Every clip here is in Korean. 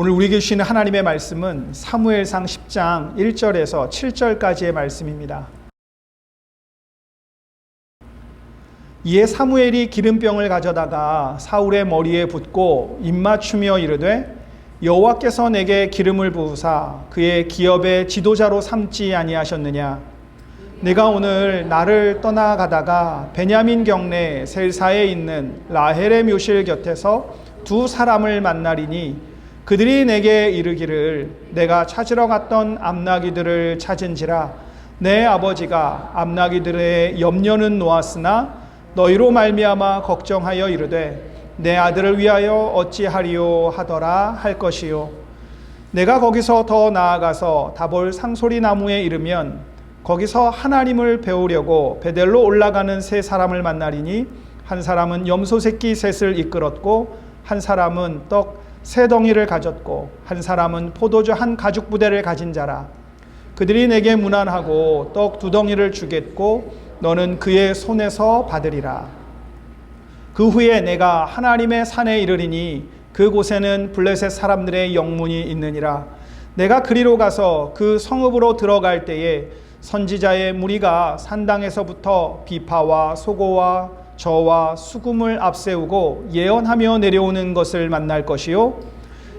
오늘 우리에게 주시는 하나님의 말씀은 사무엘상 10장 1절에서 7절까지의 말씀입니다. 이에 사무엘이 기름병을 가져다가 사울의 머리에 붓고 입맞추며 이르되 여호와께서 내게 기름을 부으사 그의 기업의 지도자로 삼지 아니하셨느냐. 내가 오늘 나를 떠나가다가 베냐민 경내 셀사에 있는 라헬의 묘실 곁에서 두 사람을 만나리니 그들이 내게 이르기를 내가 찾으러 갔던 암나귀들을 찾은지라. 내 아버지가 암나귀들의 염려는 놓았으나 너희로 말미암아 걱정하여 이르되 내 아들을 위하여 어찌하리요 하더라 할 것이요. 내가 거기서 더 나아가서 다볼 상소리 나무에 이르면 거기서 하나님을 배우려고 베델로 올라가는 세 사람을 만나리니 한 사람은 염소 새끼 셋을 이끌었고 한 사람은 떡 세 덩이를 가졌고 한 사람은 포도주 한 가죽 부대를 가진 자라. 그들이 내게 문안하고 떡 두 덩이를 주겠고 너는 그의 손에서 받으리라. 그 후에 내가 하나님의 산에 이르리니 그곳에는 블레셋 사람들의 영문이 있느니라. 내가 그리로 가서 그 성읍으로 들어갈 때에 선지자의 무리가 산당에서부터 비파와 소고와 저와 수금을 앞세우고 예언하며 내려오는 것을 만날 것이요.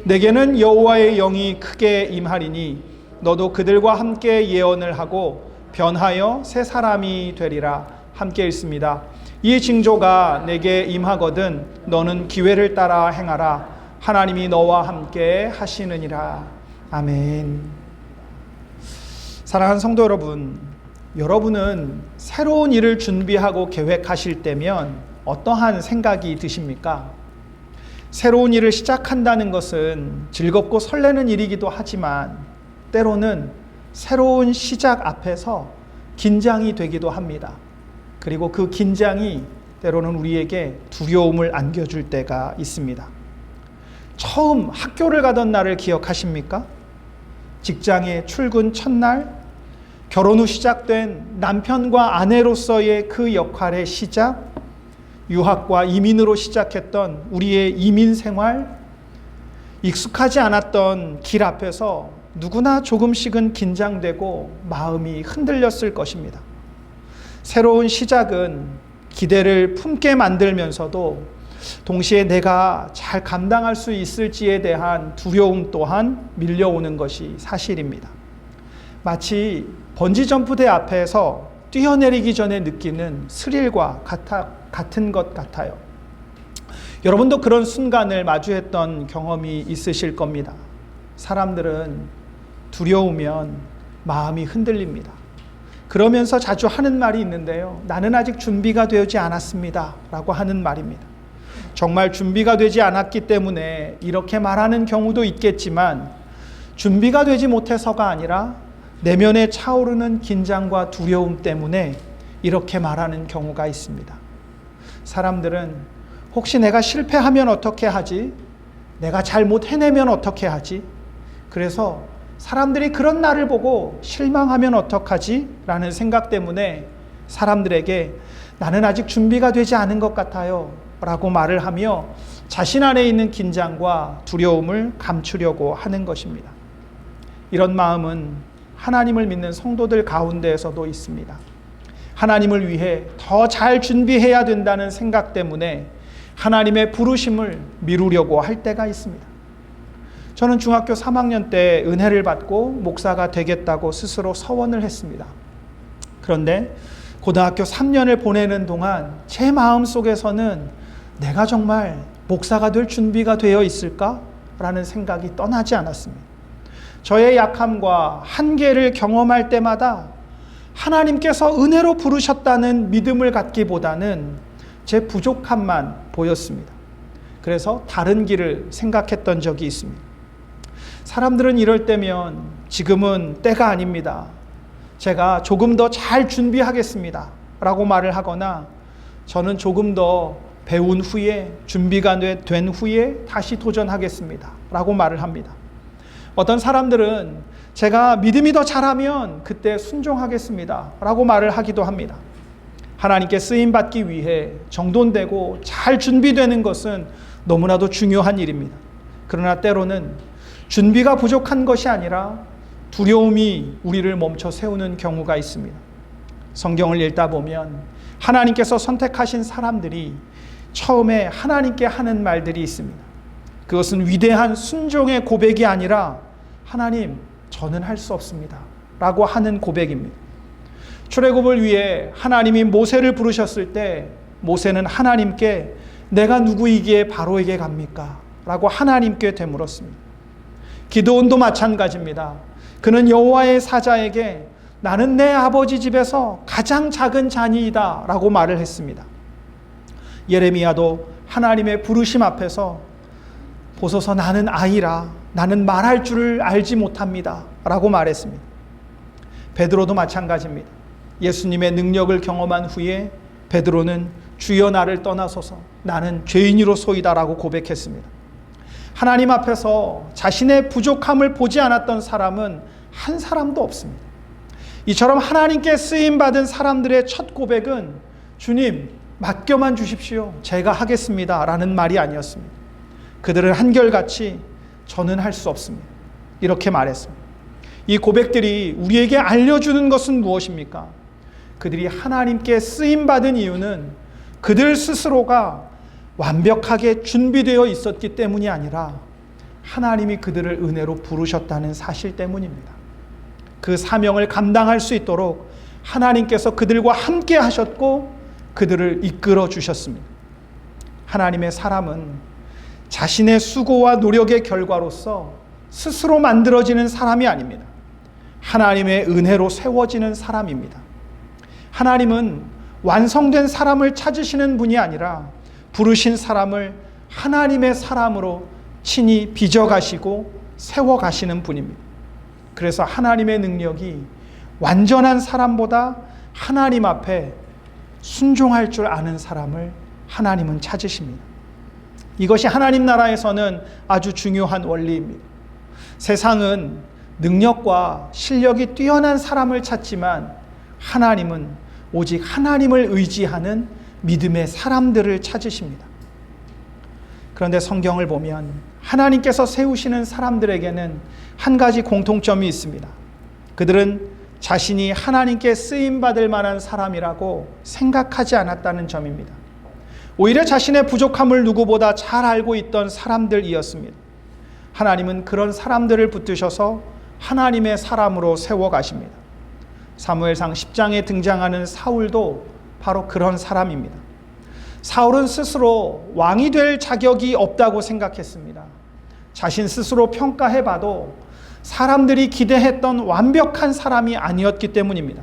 내게는 여호와의 영이 크게 임하리니 너도 그들과 함께 예언을 하고 변하여 새 사람이 되리라. 함께 읽습니다. 이 징조가 내게 임하거든 너는 기회를 따라 행하라. 하나님이 너와 함께 하시느니라. 아멘. 사랑하는 성도 여러분, 여러분은 새로운 일을 준비하고 계획하실 때면 어떠한 생각이 드십니까? 새로운 일을 시작한다는 것은 즐겁고 설레는 일이기도 하지만 때로는 새로운 시작 앞에서 긴장이 되기도 합니다. 그리고 그 긴장이 때로는 우리에게 두려움을 안겨줄 때가 있습니다. 처음 학교를 가던 날을 기억하십니까? 직장에 출근 첫날, 결혼 후 시작된 남편과 아내로서의 그 역할의 시작, 유학과 이민으로 시작했던 우리의 이민 생활, 익숙하지 않았던 길 앞에서 누구나 조금씩은 긴장되고 마음이 흔들렸을 것입니다. 새로운 시작은 기대를 품게 만들면서도 동시에 내가 잘 감당할 수 있을지에 대한 두려움 또한 밀려오는 것이 사실입니다. 마치 번지점프대 앞에서 뛰어내리기 전에 느끼는 스릴과 같은 것 같아요. 여러분도 그런 순간을 마주했던 경험이 있으실 겁니다. 사람들은 두려우면 마음이 흔들립니다. 그러면서 자주 하는 말이 있는데요. 나는 아직 준비가 되지 않았습니다 라고 하는 말입니다. 정말 준비가 되지 않았기 때문에 이렇게 말하는 경우도 있겠지만 준비가 되지 못해서가 아니라 내면에 차오르는 긴장과 두려움 때문에 이렇게 말하는 경우가 있습니다. 사람들은 혹시 내가 실패하면 어떻게 하지? 내가 잘못 해내면 어떻게 하지? 그래서 사람들이 그런 나를 보고 실망하면 어떡하지? 라는 생각 때문에 사람들에게 나는 아직 준비가 되지 않은 것 같아요 라고 말을 하며 자신 안에 있는 긴장과 두려움을 감추려고 하는 것입니다. 이런 마음은 하나님을 믿는 성도들 가운데에서도 있습니다. 하나님을 위해 더 잘 준비해야 된다는 생각 때문에 하나님의 부르심을 미루려고 할 때가 있습니다. 저는 중학교 3학년 때 은혜를 받고 목사가 되겠다고 스스로 서원을 했습니다. 그런데 고등학교 3년을 보내는 동안 제 마음속에서는 내가 정말 목사가 될 준비가 되어 있을까? 라는 생각이 떠나지 않았습니다. 저의 약함과 한계를 경험할 때마다 하나님께서 은혜로 부르셨다는 믿음을 갖기보다는 제 부족함만 보였습니다. 그래서 다른 길을 생각했던 적이 있습니다. 사람들은 이럴 때면 지금은 때가 아닙니다. 제가 조금 더 잘 준비하겠습니다 라고 말을 하거나 저는 조금 더 배운 후에 준비가 된 후에 다시 도전하겠습니다 라고 말을 합니다. 어떤 사람들은 제가 믿음이 더 잘하면 그때 순종하겠습니다 라고 말을 하기도 합니다. 하나님께 쓰임받기 위해 정돈되고 잘 준비되는 것은 너무나도 중요한 일입니다. 그러나 때로는 준비가 부족한 것이 아니라 두려움이 우리를 멈춰 세우는 경우가 있습니다. 성경을 읽다 보면 하나님께서 선택하신 사람들이 처음에 하나님께 하는 말들이 있습니다. 그것은 위대한 순종의 고백이 아니라 하나님, 저는 할 수 없습니다 라고 하는 고백입니다. 출애굽을 위해 하나님이 모세를 부르셨을 때 모세는 하나님께 내가 누구이기에 바로에게 갑니까? 라고 하나님께 되물었습니다. 기드온도 마찬가지입니다. 그는 여호와의 사자에게 나는 내 아버지 집에서 가장 작은 자니이다 라고 말을 했습니다. 예레미야도 하나님의 부르심 앞에서 보소서 나는 아이라 나는 말할 줄을 알지 못합니다 라고 말했습니다. 베드로도 마찬가지입니다. 예수님의 능력을 경험한 후에 베드로는 주여 나를 떠나소서 나는 죄인이로소이다 라고 고백했습니다. 하나님 앞에서 자신의 부족함을 보지 않았던 사람은 한 사람도 없습니다. 이처럼 하나님께 쓰임받은 사람들의 첫 고백은 주님 맡겨만 주십시오 제가 하겠습니다 라는 말이 아니었습니다. 그들은 한결같이 저는 할 수 없습니다 이렇게 말했습니다. 이 고백들이 우리에게 알려주는 것은 무엇입니까? 그들이 하나님께 쓰임받은 이유는 그들 스스로가 완벽하게 준비되어 있었기 때문이 아니라 하나님이 그들을 은혜로 부르셨다는 사실 때문입니다. 그 사명을 감당할 수 있도록 하나님께서 그들과 함께 하셨고 그들을 이끌어 주셨습니다. 하나님의 사람은 자신의 수고와 노력의 결과로서 스스로 만들어지는 사람이 아닙니다. 하나님의 은혜로 세워지는 사람입니다. 하나님은 완성된 사람을 찾으시는 분이 아니라 부르신 사람을 하나님의 사람으로 친히 빚어가시고 세워가시는 분입니다. 그래서 하나님의 능력이 완전한 사람보다 하나님 앞에 순종할 줄 아는 사람을 하나님은 찾으십니다. 이것이 하나님 나라에서는 아주 중요한 원리입니다. 세상은 능력과 실력이 뛰어난 사람을 찾지만 하나님은 오직 하나님을 의지하는 믿음의 사람들을 찾으십니다. 그런데 성경을 보면 하나님께서 세우시는 사람들에게는 한 가지 공통점이 있습니다. 그들은 자신이 하나님께 쓰임받을 만한 사람이라고 생각하지 않았다는 점입니다. 오히려 자신의 부족함을 누구보다 잘 알고 있던 사람들이었습니다. 하나님은 그런 사람들을 붙드셔서 하나님의 사람으로 세워가십니다. 사무엘상 10장에 등장하는 사울도 바로 그런 사람입니다. 사울은 스스로 왕이 될 자격이 없다고 생각했습니다. 자신 스스로 평가해봐도 사람들이 기대했던 완벽한 사람이 아니었기 때문입니다.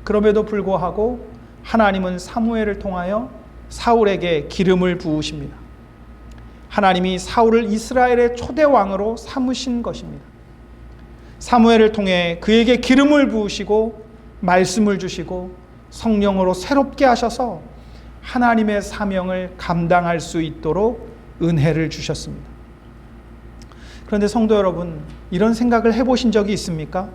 그럼에도 불구하고 하나님은 사무엘을 통하여 사울에게 기름을 부으십니다. 하나님이 사울을 이스라엘의 초대 왕으로 삼으신 것입니다. 사무엘을 통해 그에게 기름을 부으시고 말씀을 주시고 성령으로 새롭게 하셔서 하나님의 사명을 감당할 수 있도록 은혜를 주셨습니다. 그런데 성도 여러분, 이런 생각을 해보신 적이 있습니까?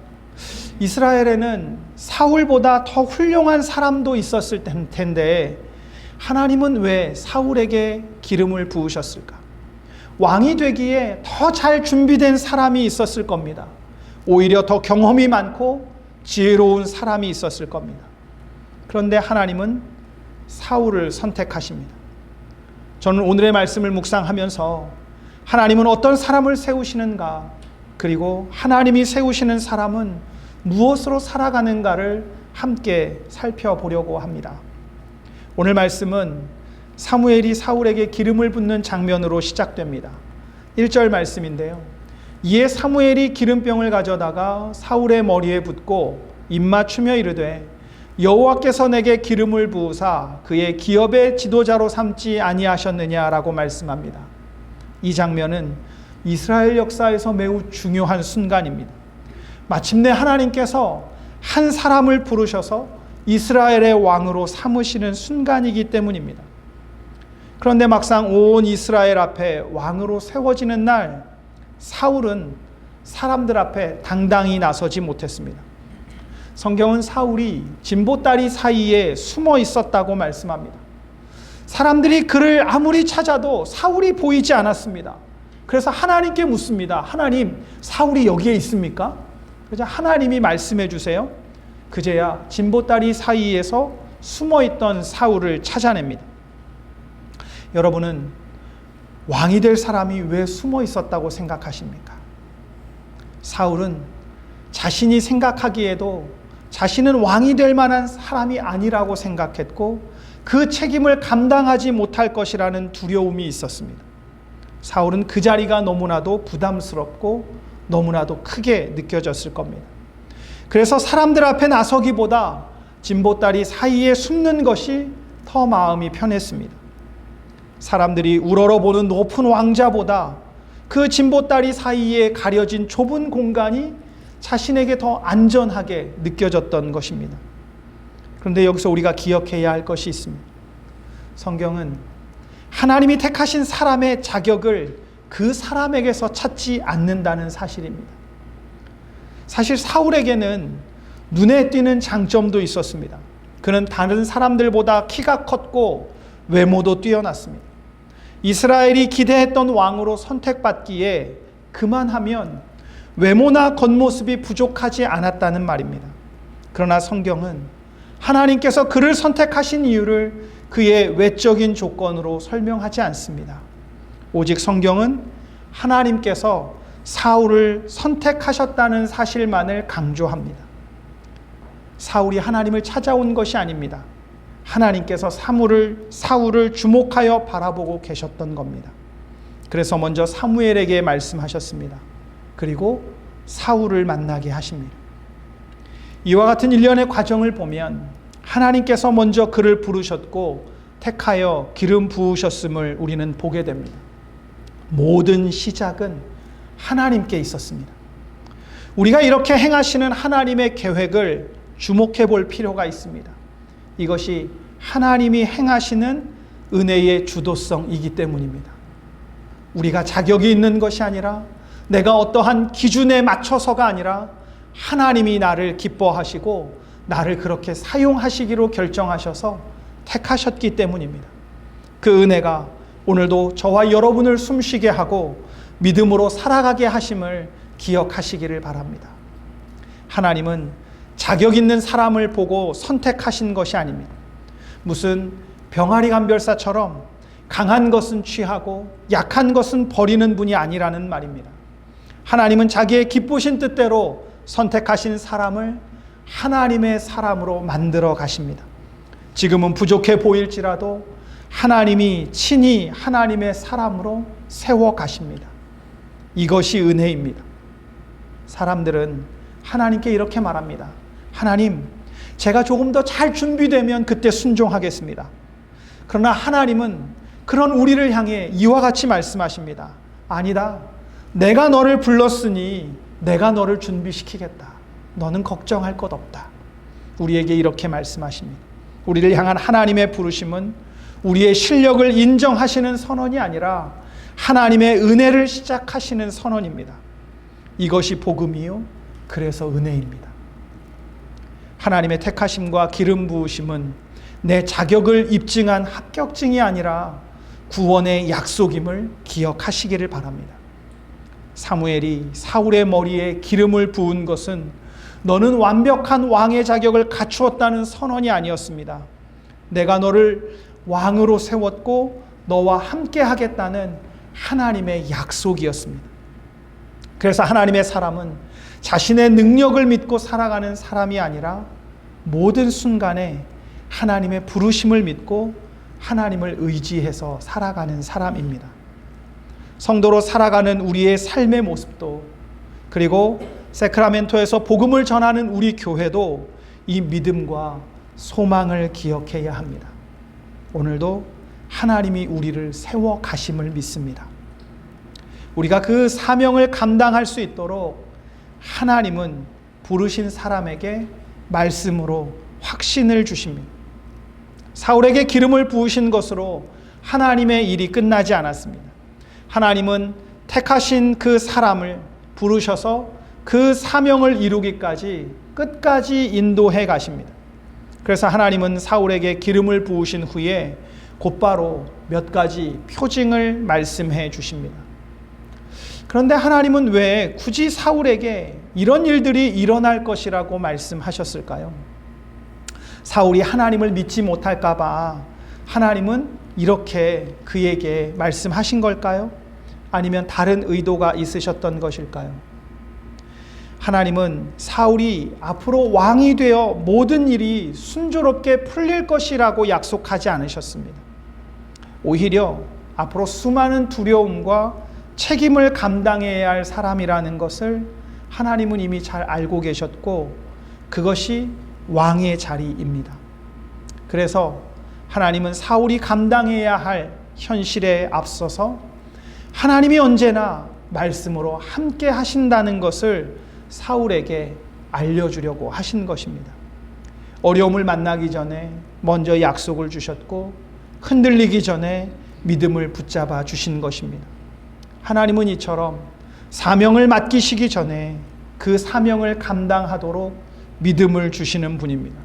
이스라엘에는 사울보다 더 훌륭한 사람도 있었을 텐데 하나님은 왜 사울에게 기름을 부으셨을까? 왕이 되기에 더 잘 준비된 사람이 있었을 겁니다. 오히려 더 경험이 많고 지혜로운 사람이 있었을 겁니다. 그런데 하나님은 사울을 선택하십니다. 저는 오늘의 말씀을 묵상하면서 하나님은 어떤 사람을 세우시는가, 그리고 하나님이 세우시는 사람은 무엇으로 살아가는가를 함께 살펴보려고 합니다. 오늘 말씀은 사무엘이 사울에게 기름을 붓는 장면으로 시작됩니다. 1절 말씀인데요. 이에 사무엘이 기름병을 가져다가 사울의 머리에 붓고 입맞추며 이르되 여호와께서 내게 기름을 부으사 그의 기업의 지도자로 삼지 아니하셨느냐라고 말씀합니다. 이 장면은 이스라엘 역사에서 매우 중요한 순간입니다. 마침내 하나님께서 한 사람을 부르셔서 이스라엘의 왕으로 삼으시는 순간이기 때문입니다. 그런데 막상 온 이스라엘 앞에 왕으로 세워지는 날 사울은 사람들 앞에 당당히 나서지 못했습니다. 성경은 사울이 진보다리 사이에 숨어 있었다고 말씀합니다. 사람들이 그를 아무리 찾아도 사울이 보이지 않았습니다. 그래서 하나님께 묻습니다. 하나님, 사울이 여기에 있습니까? 그래서 하나님이 말씀해 주세요. 그제야 진보다리 사이에서 숨어있던 사울을 찾아냅니다. 여러분은 왕이 될 사람이 왜 숨어 있었다고 생각하십니까? 사울은 자신이 생각하기에도 자신은 왕이 될 만한 사람이 아니라고 생각했고 그 책임을 감당하지 못할 것이라는 두려움이 있었습니다. 사울은 그 자리가 너무나도 부담스럽고 너무나도 크게 느껴졌을 겁니다. 그래서 사람들 앞에 나서기보다 진보다리 사이에 숨는 것이 더 마음이 편했습니다. 사람들이 우러러보는 높은 왕자보다 그 진보다리 사이에 가려진 좁은 공간이 자신에게 더 안전하게 느껴졌던 것입니다. 그런데 여기서 우리가 기억해야 할 것이 있습니다. 성경은 하나님이 택하신 사람의 자격을 그 사람에게서 찾지 않는다는 사실입니다. 사실 사울에게는 눈에 띄는 장점도 있었습니다. 그는 다른 사람들보다 키가 컸고 외모도 뛰어났습니다. 이스라엘이 기대했던 왕으로 선택받기에 그만하면 외모나 겉모습이 부족하지 않았다는 말입니다. 그러나 성경은 하나님께서 그를 선택하신 이유를 그의 외적인 조건으로 설명하지 않습니다. 오직 성경은 하나님께서 사울을 선택하셨다는 사실만을 강조합니다. 사울이 하나님을 찾아온 것이 아닙니다. 하나님께서 사울을 주목하여 바라보고 계셨던 겁니다. 그래서 먼저 사무엘에게 말씀하셨습니다. 그리고 사울을 만나게 하십니다. 이와 같은 일련의 과정을 보면 하나님께서 먼저 그를 부르셨고 택하여 기름 부으셨음을 우리는 보게 됩니다. 모든 시작은 하나님께 있었습니다. 우리가 이렇게 행하시는 하나님의 계획을 주목해 볼 필요가 있습니다. 이것이 하나님이 행하시는 은혜의 주도성이기 때문입니다. 우리가 자격이 있는 것이 아니라 내가 어떠한 기준에 맞춰서가 아니라 하나님이 나를 기뻐하시고 나를 그렇게 사용하시기로 결정하셔서 택하셨기 때문입니다. 그 은혜가 오늘도 저와 여러분을 숨쉬게 하고 믿음으로 살아가게 하심을 기억하시기를 바랍니다. 하나님은 자격 있는 사람을 보고 선택하신 것이 아닙니다. 무슨 병아리 감별사처럼 강한 것은 취하고 약한 것은 버리는 분이 아니라는 말입니다. 하나님은 자기의 기쁘신 뜻대로 선택하신 사람을 하나님의 사람으로 만들어 가십니다. 지금은 부족해 보일지라도 하나님이 친히 하나님의 사람으로 세워 가십니다. 이것이 은혜입니다. 사람들은 하나님께 이렇게 말합니다. 하나님, 제가 조금 더 잘 준비되면 그때 순종하겠습니다. 그러나 하나님은 그런 우리를 향해 이와 같이 말씀하십니다. 아니다. 내가 너를 불렀으니 내가 너를 준비시키겠다. 너는 걱정할 것 없다. 우리에게 이렇게 말씀하십니다. 우리를 향한 하나님의 부르심은 우리의 실력을 인정하시는 선언이 아니라 하나님의 은혜를 시작하시는 선언입니다. 이것이 복음이요. 그래서 은혜입니다. 하나님의 택하심과 기름 부으심은 내 자격을 입증한 합격증이 아니라 구원의 약속임을 기억하시기를 바랍니다. 사무엘이 사울의 머리에 기름을 부은 것은 너는 완벽한 왕의 자격을 갖추었다는 선언이 아니었습니다. 내가 너를 왕으로 세웠고 너와 함께 하겠다는 하나님의 약속이었습니다. 그래서 하나님의 사람은 자신의 능력을 믿고 살아가는 사람이 아니라 모든 순간에 하나님의 부르심을 믿고 하나님을 의지해서 살아가는 사람입니다. 성도로 살아가는 우리의 삶의 모습도, 그리고 세크라멘토에서 복음을 전하는 우리 교회도 이 믿음과 소망을 기억해야 합니다. 오늘도 하나님이 우리를 세워 가심을 믿습니다. 우리가 그 사명을 감당할 수 있도록 하나님은 부르신 사람에게 말씀으로 확신을 주십니다. 사울에게 기름을 부으신 것으로 하나님의 일이 끝나지 않았습니다. 하나님은 택하신 그 사람을 부르셔서 그 사명을 이루기까지 끝까지 인도해 가십니다. 그래서 하나님은 사울에게 기름을 부으신 후에 곧바로 몇 가지 표징을 말씀해 주십니다. 그런데 하나님은 왜 굳이 사울에게 이런 일들이 일어날 것이라고 말씀하셨을까요? 사울이 하나님을 믿지 못할까 봐 하나님은 이렇게 그에게 말씀하신 걸까요? 아니면 다른 의도가 있으셨던 것일까요? 하나님은 사울이 앞으로 왕이 되어 모든 일이 순조롭게 풀릴 것이라고 약속하지 않으셨습니다. 오히려 앞으로 수많은 두려움과 책임을 감당해야 할 사람이라는 것을 하나님은 이미 잘 알고 계셨고, 그것이 왕의 자리입니다. 그래서 하나님은 사울이 감당해야 할 현실에 앞서서 하나님이 언제나 말씀으로 함께 하신다는 것을 사울에게 알려주려고 하신 것입니다. 어려움을 만나기 전에 먼저 약속을 주셨고, 흔들리기 전에 믿음을 붙잡아 주신 것입니다. 하나님은 이처럼 사명을 맡기시기 전에 그 사명을 감당하도록 믿음을 주시는 분입니다.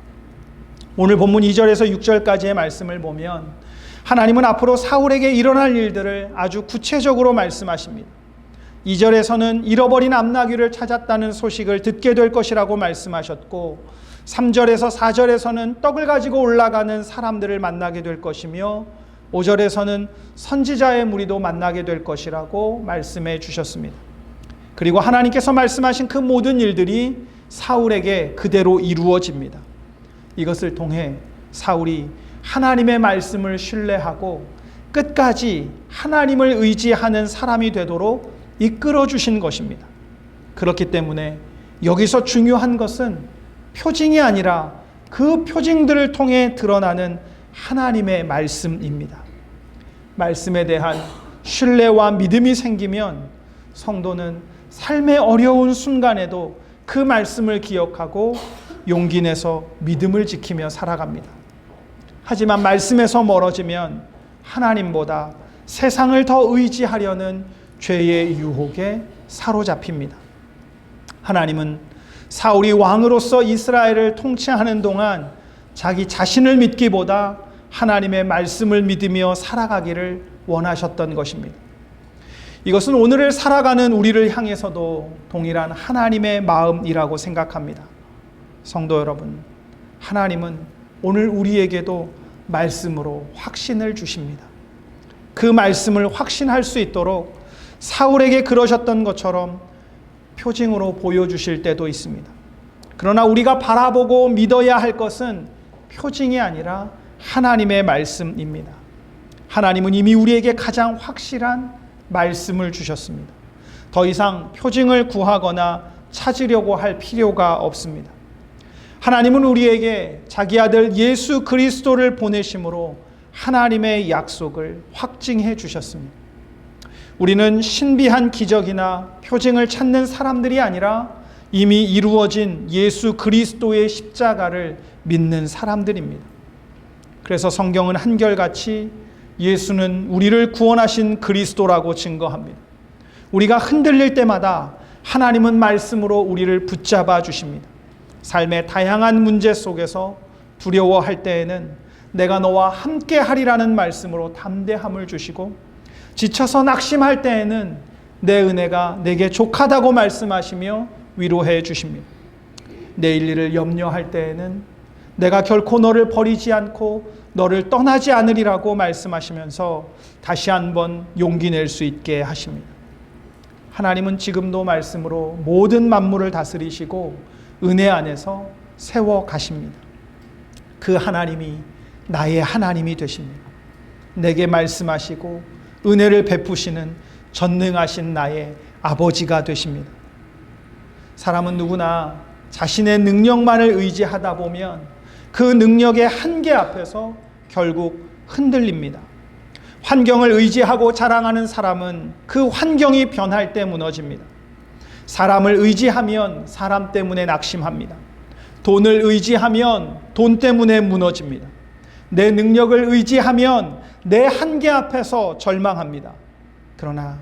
오늘 본문 2절에서 6절까지의 말씀을 보면 하나님은 앞으로 사울에게 일어날 일들을 아주 구체적으로 말씀하십니다. 2절에서는 잃어버린 암나귀를 찾았다는 소식을 듣게 될 것이라고 말씀하셨고, 3절에서 4절에서는 떡을 가지고 올라가는 사람들을 만나게 될 것이며, 5절에서는 선지자의 무리도 만나게 될 것이라고 말씀해 주셨습니다. 그리고 하나님께서 말씀하신 그 모든 일들이 사울에게 그대로 이루어집니다. 이것을 통해 사울이 하나님의 말씀을 신뢰하고 끝까지 하나님을 의지하는 사람이 되도록 이끌어 주신 것입니다. 그렇기 때문에 여기서 중요한 것은 표징이 아니라 그 표징들을 통해 드러나는 하나님의 말씀입니다. 말씀에 대한 신뢰와 믿음이 생기면 성도는 삶의 어려운 순간에도 그 말씀을 기억하고 용기 내서 믿음을 지키며 살아갑니다. 하지만 말씀에서 멀어지면 하나님보다 세상을 더 의지하려는 죄의 유혹에 사로잡힙니다. 하나님은 사울이 왕으로서 이스라엘을 통치하는 동안 자기 자신을 믿기보다 하나님의 말씀을 믿으며 살아가기를 원하셨던 것입니다. 이것은 오늘을 살아가는 우리를 향해서도 동일한 하나님의 마음이라고 생각합니다. 성도 여러분, 하나님은 오늘 우리에게도 말씀으로 확신을 주십니다. 그 말씀을 확신할 수 있도록 사울에게 그러셨던 것처럼 표징으로 보여주실 때도 있습니다. 그러나 우리가 바라보고 믿어야 할 것은 표징이 아니라 하나님의 말씀입니다. 하나님은 이미 우리에게 가장 확실한 말씀을 주셨습니다. 더 이상 표징을 구하거나 찾으려고 할 필요가 없습니다. 하나님은 우리에게 자기 아들 예수 그리스도를 보내심으로 하나님의 약속을 확증해 주셨습니다. 우리는 신비한 기적이나 표징을 찾는 사람들이 아니라 이미 이루어진 예수 그리스도의 십자가를 믿는 사람들입니다. 그래서 성경은 한결같이 예수는 우리를 구원하신 그리스도라고 증거합니다. 우리가 흔들릴 때마다 하나님은 말씀으로 우리를 붙잡아 주십니다. 삶의 다양한 문제 속에서 두려워할 때에는 내가 너와 함께 하리라는 말씀으로 담대함을 주시고, 지쳐서 낙심할 때에는 내 은혜가 내게 족하다고 말씀하시며 위로해 주십니다. 내일 일을 염려할 때에는 내가 결코 너를 버리지 않고 너를 떠나지 않으리라고 말씀하시면서 다시 한번 용기 낼 수 있게 하십니다. 하나님은 지금도 말씀으로 모든 만물을 다스리시고 은혜 안에서 세워 가십니다. 그 하나님이 나의 하나님이 되십니다. 내게 말씀하시고 은혜를 베푸시는 전능하신 나의 아버지가 되십니다. 사람은 누구나 자신의 능력만을 의지하다 보면 그 능력의 한계 앞에서 결국 흔들립니다. 환경을 의지하고 자랑하는 사람은 그 환경이 변할 때 무너집니다. 사람을 의지하면 사람 때문에 낙심합니다. 돈을 의지하면 돈 때문에 무너집니다. 내 능력을 의지하면 내 한계 앞에서 절망합니다. 그러나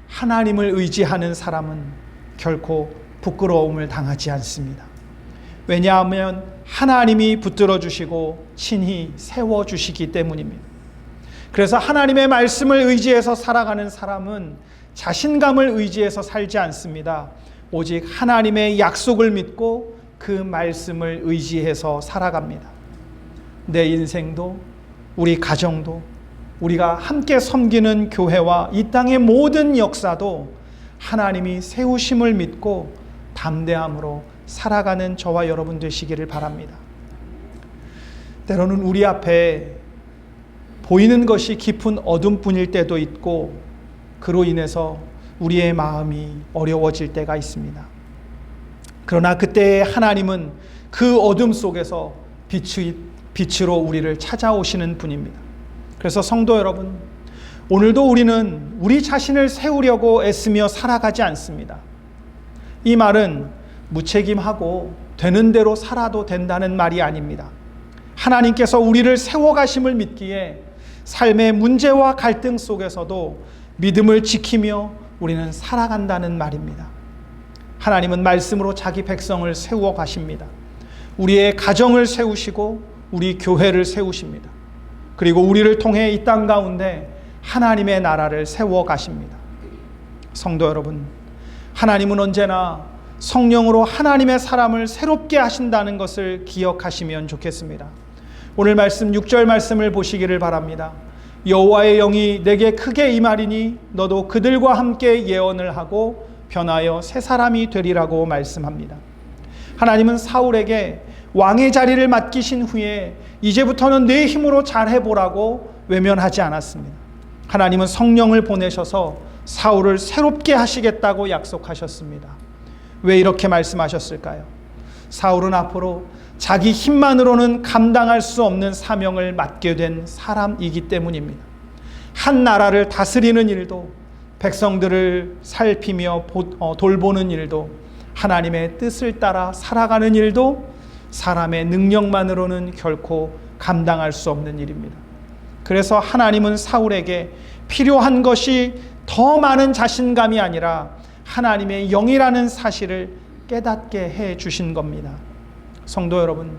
하나님을 의지하는 사람은 결코 부끄러움을 당하지 않습니다. 왜냐하면 하나님이 붙들어 주시고 친히 세워 주시기 때문입니다. 그래서 하나님의 말씀을 의지해서 살아가는 사람은 자신감을 의지해서 살지 않습니다. 오직 하나님의 약속을 믿고 그 말씀을 의지해서 살아갑니다. 내 인생도, 우리 가정도, 우리가 함께 섬기는 교회와 이 땅의 모든 역사도 하나님이 세우심을 믿고 담대함으로 살아가는 저와 여러분 되시기를 바랍니다. 때로는 우리 앞에 보이는 것이 깊은 어둠뿐일 때도 있고, 그로 인해서 우리의 마음이 어려워질 때가 있습니다. 그러나 그때 하나님은 그 어둠 속에서 빛으로 우리를 찾아오시는 분입니다. 그래서 성도 여러분, 오늘도 우리는 우리 자신을 세우려고 애쓰며 살아가지 않습니다. 이 말은 무책임하고 되는 대로 살아도 된다는 말이 아닙니다. 하나님께서 우리를 세워가심을 믿기에 삶의 문제와 갈등 속에서도 믿음을 지키며 우리는 살아간다는 말입니다. 하나님은 말씀으로 자기 백성을 세워 가십니다. 우리의 가정을 세우시고 우리 교회를 세우십니다. 그리고 우리를 통해 이 땅 가운데 하나님의 나라를 세워 가십니다. 성도 여러분, 하나님은 언제나 성령으로 하나님의 사람을 새롭게 하신다는 것을 기억하시면 좋겠습니다. 오늘 말씀 6절 말씀을 보시기를 바랍니다. 여호와의 영이 내게 크게 임하리니 너도 그들과 함께 예언을 하고 변하여 새 사람이 되리라고 말씀합니다. 하나님은 사울에게 왕의 자리를 맡기신 후에 이제부터는 내 힘으로 잘해보라고 외면하지 않았습니다. 하나님은 성령을 보내셔서 사울을 새롭게 하시겠다고 약속하셨습니다. 왜 이렇게 말씀하셨을까요? 사울은 앞으로 자기 힘만으로는 감당할 수 없는 사명을 맡게 된 사람이기 때문입니다. 한 나라를 다스리는 일도, 백성들을 살피며 돌보는 일도, 하나님의 뜻을 따라 살아가는 일도 사람의 능력만으로는 결코 감당할 수 없는 일입니다. 그래서 하나님은 사울에게 필요한 것이 더 많은 자신감이 아니라 하나님의 영이라는 사실을 깨닫게 해 주신 겁니다. 성도 여러분,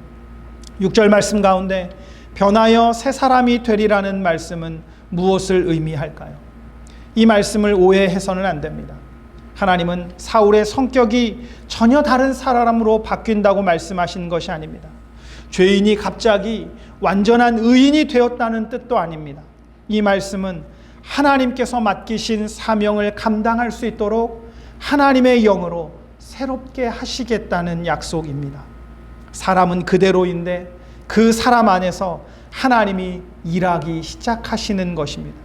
6절 말씀 가운데 변하여 새 사람이 되리라는 말씀은 무엇을 의미할까요? 이 말씀을 오해해서는 안 됩니다. 하나님은 사울의 성격이 전혀 다른 사람으로 바뀐다고 말씀하신 것이 아닙니다. 죄인이 갑자기 완전한 의인이 되었다는 뜻도 아닙니다. 이 말씀은 하나님께서 맡기신 사명을 감당할 수 있도록 하나님의 영으로 새롭게 하시겠다는 약속입니다. 사람은 그대로인데 그 사람 안에서 하나님이 일하기 시작하시는 것입니다.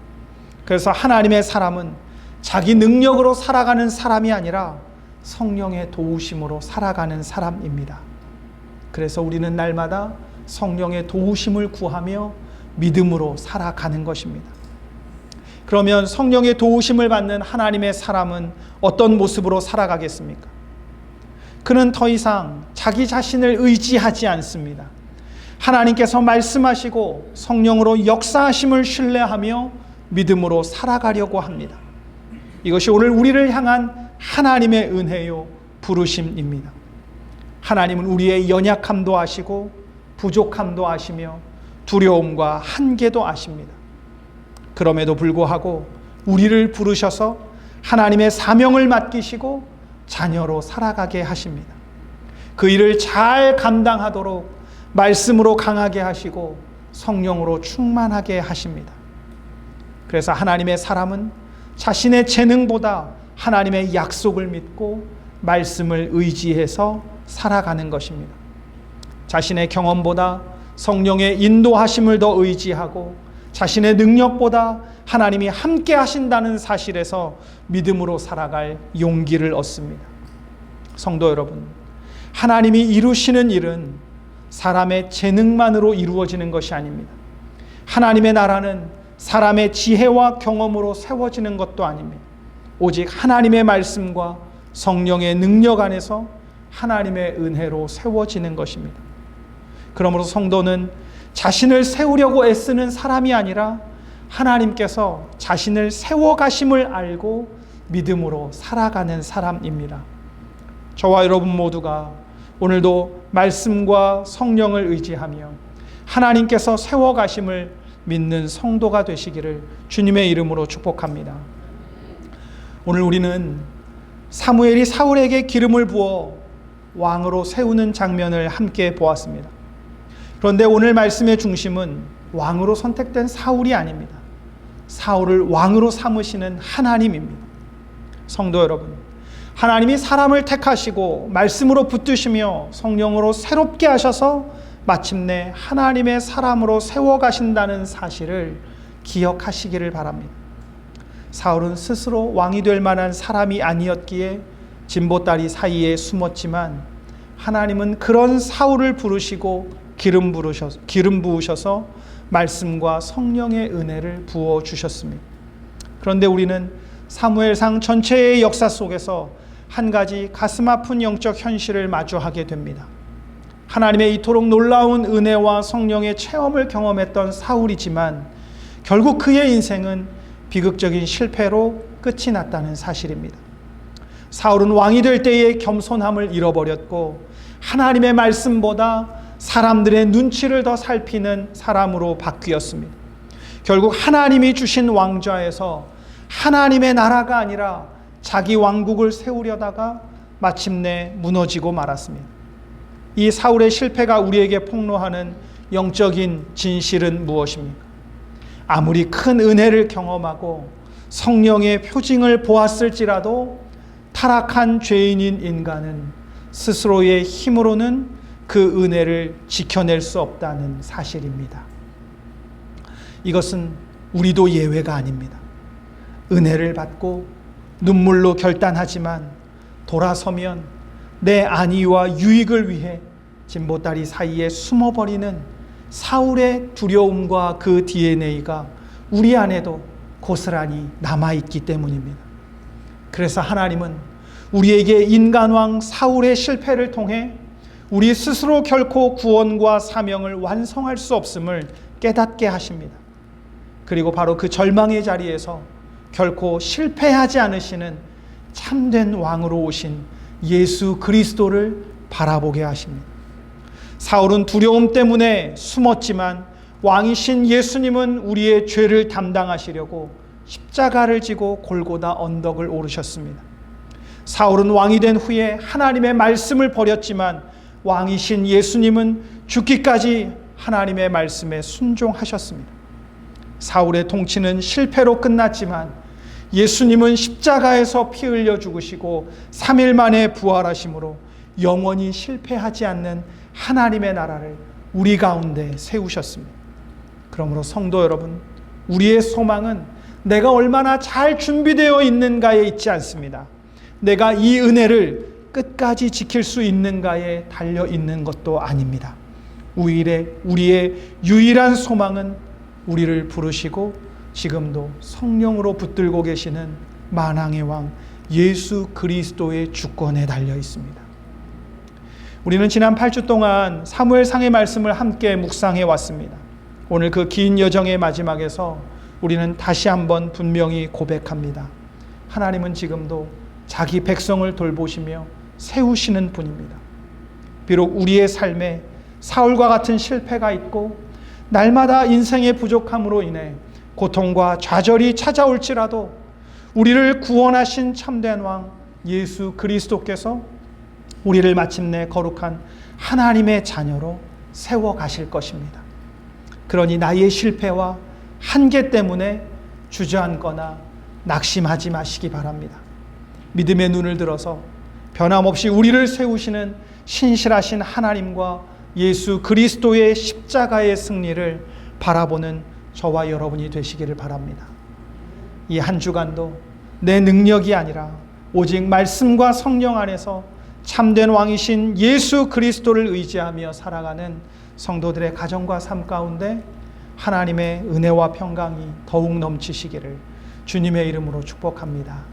그래서 하나님의 사람은 자기 능력으로 살아가는 사람이 아니라 성령의 도우심으로 살아가는 사람입니다. 그래서 우리는 날마다 성령의 도우심을 구하며 믿음으로 살아가는 것입니다. 그러면 성령의 도우심을 받는 하나님의 사람은 어떤 모습으로 살아가겠습니까? 그는 더 이상 자기 자신을 의지하지 않습니다. 하나님께서 말씀하시고 성령으로 역사하심을 신뢰하며 믿음으로 살아가려고 합니다. 이것이 오늘 우리를 향한 하나님의 은혜요 부르심입니다. 하나님은 우리의 연약함도 아시고 부족함도 아시며 두려움과 한계도 아십니다. 그럼에도 불구하고 우리를 부르셔서 하나님의 사명을 맡기시고 자녀로 살아가게 하십니다. 그 일을 잘 감당하도록 말씀으로 강하게 하시고 성령으로 충만하게 하십니다. 그래서 하나님의 사람은 자신의 재능보다 하나님의 약속을 믿고 말씀을 의지해서 살아가는 것입니다. 자신의 경험보다 성령의 인도하심을 더 의지하고 자신의 능력보다 하나님이 함께 하신다는 사실에서 믿음으로 살아갈 용기를 얻습니다. 성도 여러분, 하나님이 이루시는 일은 사람의 재능만으로 이루어지는 것이 아닙니다. 하나님의 나라는 사람의 지혜와 경험으로 세워지는 것도 아닙니다. 오직 하나님의 말씀과 성령의 능력 안에서 하나님의 은혜로 세워지는 것입니다. 그러므로 성도는 자신을 세우려고 애쓰는 사람이 아니라 하나님께서 자신을 세워가심을 알고 믿음으로 살아가는 사람입니다. 저와 여러분 모두가 오늘도 말씀과 성령을 의지하며 하나님께서 세워가심을 믿는 성도가 되시기를 주님의 이름으로 축복합니다. 오늘 우리는 사무엘이 사울에게 기름을 부어 왕으로 세우는 장면을 함께 보았습니다. 그런데 오늘 말씀의 중심은 왕으로 선택된 사울이 아닙니다. 사울을 왕으로 삼으시는 하나님입니다. 성도 여러분, 하나님이 사람을 택하시고 말씀으로 붙드시며 성령으로 새롭게 하셔서 마침내 하나님의 사람으로 세워가신다는 사실을 기억하시기를 바랍니다. 사울은 스스로 왕이 될 만한 사람이 아니었기에 진보다리 사이에 숨었지만 하나님은 그런 사울을 부르시고 기름 부으셔서 말씀과 성령의 은혜를 부어주셨습니다. 그런데 우리는 사무엘상 전체의 역사 속에서 한 가지 가슴 아픈 영적 현실을 마주하게 됩니다. 하나님의 이토록 놀라운 은혜와 성령의 체험을 경험했던 사울이지만 결국 그의 인생은 비극적인 실패로 끝이 났다는 사실입니다. 사울은 왕이 될 때의 겸손함을 잃어버렸고 하나님의 말씀보다 사람들의 눈치를 더 살피는 사람으로 바뀌었습니다. 결국 하나님이 주신 왕좌에서 하나님의 나라가 아니라 자기 왕국을 세우려다가 마침내 무너지고 말았습니다. 이 사울의 실패가 우리에게 폭로하는 영적인 진실은 무엇입니까? 아무리 큰 은혜를 경험하고 성령의 표징을 보았을지라도 타락한 죄인인 인간은 스스로의 힘으로는 그 은혜를 지켜낼 수 없다는 사실입니다. 이것은 우리도 예외가 아닙니다. 은혜를 받고 눈물로 결단하지만 돌아서면 내 안위와 유익을 위해 진보다리 사이에 숨어버리는 사울의 두려움과 그 DNA가 우리 안에도 고스란히 남아있기 때문입니다. 그래서 하나님은 우리에게 인간왕 사울의 실패를 통해 우리 스스로 결코 구원과 사명을 완성할 수 없음을 깨닫게 하십니다. 그리고 바로 그 절망의 자리에서 결코 실패하지 않으시는 참된 왕으로 오신 예수 그리스도를 바라보게 하십니다. 사울은 두려움 때문에 숨었지만 왕이신 예수님은 우리의 죄를 담당하시려고 십자가를 지고 골고다 언덕을 오르셨습니다. 사울은 왕이 된 후에 하나님의 말씀을 버렸지만 왕이신 예수님은 죽기까지 하나님의 말씀에 순종하셨습니다. 사울의 통치는 실패로 끝났지만 예수님은 십자가에서 피 흘려 죽으시고 3일 만에 부활하심으로 영원히 실패하지 않는 하나님의 나라를 우리 가운데 세우셨습니다. 그러므로 성도 여러분, 우리의 소망은 내가 얼마나 잘 준비되어 있는가에 있지 않습니다. 내가 이 은혜를 끝까지 지킬 수 있는가에 달려 있는 것도 아닙니다. 우리의 유일한 소망은 우리를 부르시고 지금도 성령으로 붙들고 계시는 만왕의 왕 예수 그리스도의 주권에 달려 있습니다. 우리는 지난 8주 동안 사무엘상의 말씀을 함께 묵상해 왔습니다. 오늘 그 긴 여정의 마지막에서 우리는 다시 한번 분명히 고백합니다. 하나님은 지금도 자기 백성을 돌보시며 세우시는 분입니다. 비록 우리의 삶에 사울과 같은 실패가 있고 날마다 인생의 부족함으로 인해 고통과 좌절이 찾아올지라도 우리를 구원하신 참된 왕 예수 그리스도께서 우리를 마침내 거룩한 하나님의 자녀로 세워가실 것입니다. 그러니 나의 실패와 한계 때문에 주저앉거나 낙심하지 마시기 바랍니다. 믿음의 눈을 들어서 변함없이 우리를 세우시는 신실하신 하나님과 예수 그리스도의 십자가의 승리를 바라보는 저와 여러분이 되시기를 바랍니다. 이 한 주간도 내 능력이 아니라 오직 말씀과 성령 안에서 참된 왕이신 예수 그리스도를 의지하며 살아가는 성도들의 가정과 삶 가운데 하나님의 은혜와 평강이 더욱 넘치시기를 주님의 이름으로 축복합니다.